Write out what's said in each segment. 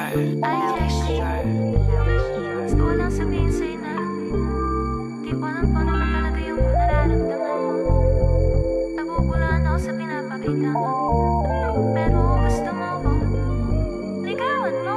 Gusto ko lang sabihin sa'yo na di ko alam kung naman talaga yung nararamdaman mo. Nagugulaan ako sa pinapakita mo, pero gusto mo ko ligawan mo.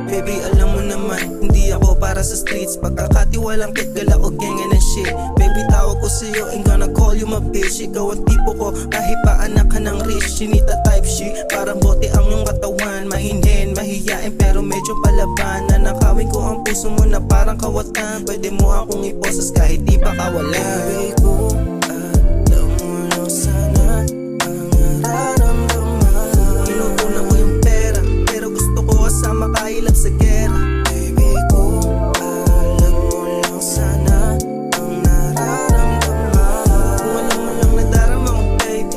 Baby, alam mo naman, hindi ako para sa streets. Pagkakatiwalang kitgala o genge ng shit. Baby, tawag ko sa'yo, ain't gonna call you my bitch. Ikaw ang tipo ko, kahit pa anak ka ng rich. Chinita type shit, parang bote ang iyong katawan. Mahinhin, mahiyain, pero medyo palaban. Nanakawin ko ang puso mo na parang kawatan. Pwede mo akong iposas kahit di pa kawalan. Baby ko, alam mo lang sana ang nararamdaman. Inuuna ko yung pera, pero gusto ko kasama kailap sa gera. Baby ko, alam mo lang sana ang nararamdaman. Kung alam mo lang nadarama ko, baby,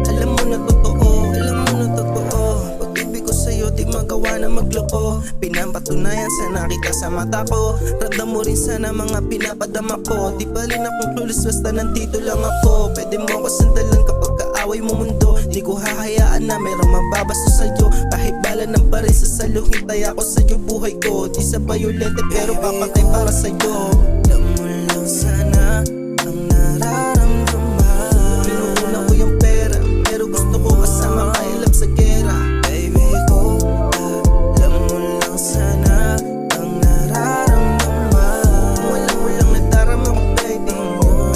alam mo na totoo, alam mo na totoo. Pag-ibig ko sa'yo, di magawa na magloko. Pinampatunayan sa nakita sa mata ko. Ramdam mo rin sana mga pinapadama ko. Di pa rin akong clueless, basta nandito lang ako. Pwede mo ako sandalan kapag kaaway mo mundo. Di ko hahayaan na merong mababasto sa'yo. Kahit bala ng baril sa salo, hintay ako sa'yo buhay ko. Di sa violente pero papatay para sa'yo. Alam mo lang sana ang nararamdaman. Pinuuna ko yung pera, pero gusto ko kasama kailap sa gera. Baby ko, alam mo lang sana ang nararamdaman. Kung alam mo lang nadarama ko, baby,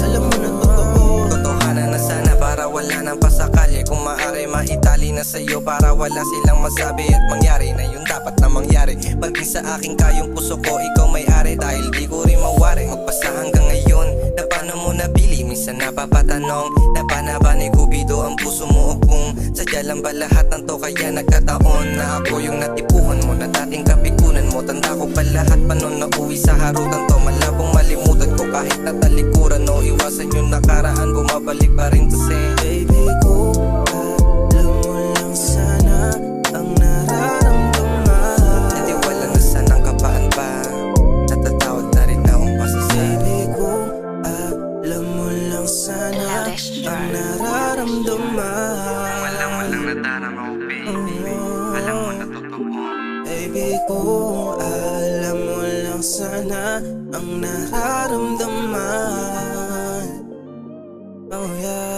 alam mo na totoo. Totohanan na sana para wala nang pasakali. Kung maaari maitali na sa'yo para wala silang masabi. At mangyari na yung dapat na mangyari. Paging sa aking kayong puso ko, ikaw may-ari. Dahil di ko rin mawari magpasa hanggang ngayon. Na paano mo nabili, minsan napapatanong. Na paano ba ni Cupido ang puso mo o kung sadya lang ba lahat ng to kaya nagkataon na ako yung natipuhan mo na dating kapikunan mo. Tanda ko pa lahat pa nun na uwi sa harutan to. Malabong malimutan ko kahit natalikuran o iwasan yung nakaraan, bumabalik pa rin kasi. Baby ko, alam mo lang sana ang nararamdaman. Hindi wala na sanang kapaan pa, natatawag na rin akong pasasay. Baby ko, alam mo lang sana ang nararamdaman. Walang nadarama ko, baby, alam mo na totoo. Baby ko, alam mo lang sana ang nararamdaman. Oh yeah.